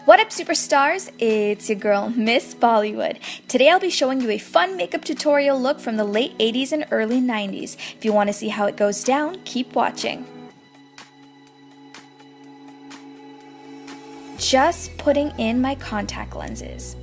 What up, superstars? It's your girl, Miss Bollywood. Today I'll be showing you a fun makeup tutorial look from the late 80s and early 90s. If you want to see how it goes down, keep watching. Just putting in my contact lenses.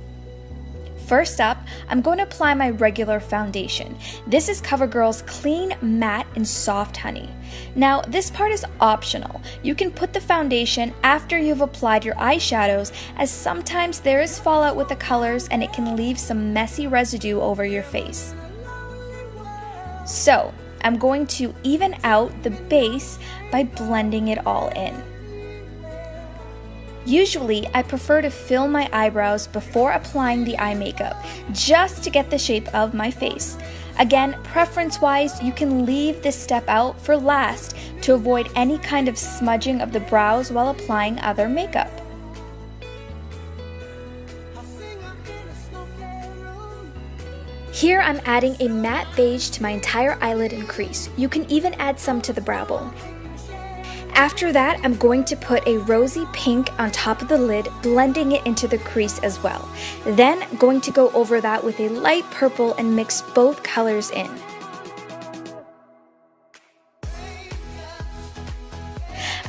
First up, I'm going to apply my regular foundation. This is CoverGirl's Clean Matte and Soft Honey. Now, this part is optional. You can put the foundation after you've applied your eyeshadows, as sometimes there is fallout with the colors and it can leave some messy residue over your face. So, I'm going to even out the base by blending it all in. Usually, I prefer to fill my eyebrows before applying the eye makeup, just to get the shape of my face. Again, preference-wise, you can leave this step out for last to avoid any kind of smudging of the brows while applying other makeup. Here I'm adding a matte beige to my entire eyelid and crease. You can even add some to the brow bone. After that, I'm going to put a rosy pink on top of the lid, blending it into the crease as well. Then, going to go over that with a light purple and mix both colors in.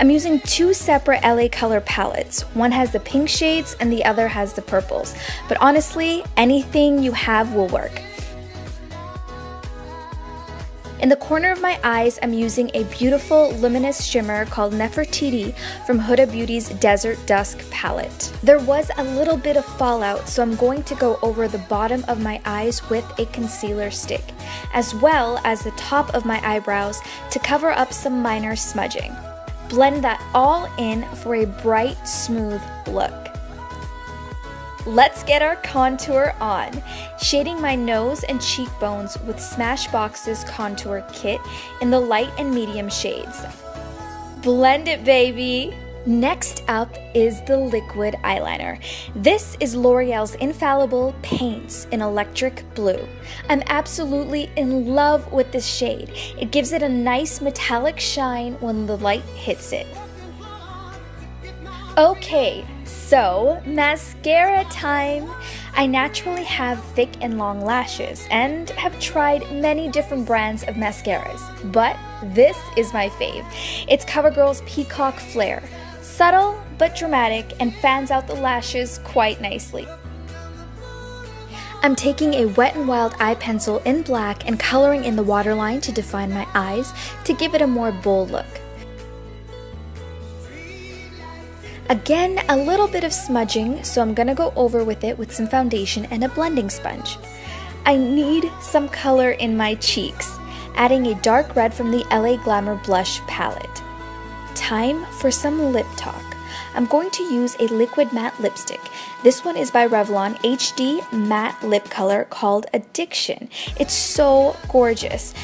I'm using two separate LA color palettes. One has the pink shades and the other has the purples. But honestly, anything you have will work. In the corner of my eyes, I'm using a beautiful luminous shimmer called Nefertiti from Huda Beauty's Desert Dusk palette. There was a little bit of fallout, so I'm going to go over the bottom of my eyes with a concealer stick, as well as the top of my eyebrows to cover up some minor smudging. Blend that all in for a bright, smooth look. Let's get our contour on. Shading my nose and cheekbones with Smashbox's Contour Kit in the light and medium shades. Blend it, baby! Next up is the liquid eyeliner. This is L'Oreal's Infallible Paints in Electric Blue. I'm absolutely in love with this shade. It gives it a nice metallic shine when the light hits it. Okay, so mascara time! I naturally have thick and long lashes and have tried many different brands of mascaras, but this is my fave. It's CoverGirl's Peacock Flare. Subtle but dramatic and fans out the lashes quite nicely. I'm taking a Wet n Wild eye pencil in black and coloring in the waterline to define my eyes to give it a more bold look. Again, a little bit of smudging, so I'm gonna go over with it with some foundation and a blending sponge. I need some color in my cheeks, adding a dark red from the LA Glamour Blush palette. Time for some lip talk. I'm going to use a liquid matte lipstick. This one is by Revlon HD Matte Lip Color called Addiction. It's so gorgeous.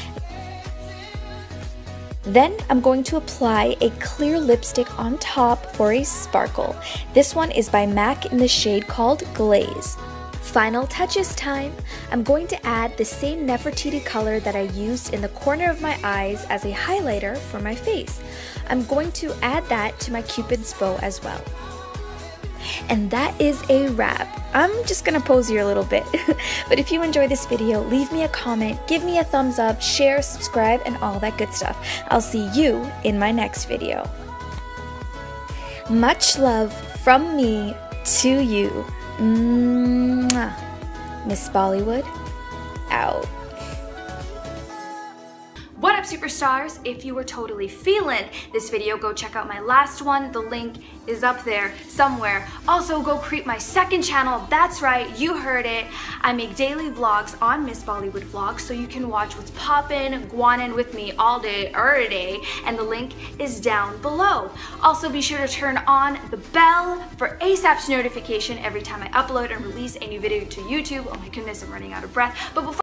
Then I'm going to apply a clear lipstick on top for a sparkle. This one is by MAC in the shade called Glaze. Final touches time! I'm going to add the same Nefertiti color that I used in the corner of my eyes as a highlighter for my face. I'm going to add that to my Cupid's bow as well. And that is a wrap. I'm just gonna pose here a little bit. But if you enjoy this video, leave me a comment, give me a thumbs up, share, subscribe, and all that good stuff. I'll see you in my next video. Much love from me to you. Mwah. Miss Bollywood, out. What up, superstars? If you were totally feeling this video, go check out my last one. The link is up there somewhere. Also, go create my second channel. That's right, you heard it. I make daily vlogs on Miss Bollywood Vlogs, so you can watch what's poppin', guanin' with me all day, every day, and the link is down below. Also, be sure to turn on the bell for ASAP's notification every time I upload and release a new video to YouTube. Oh my goodness, I'm running out of breath. But before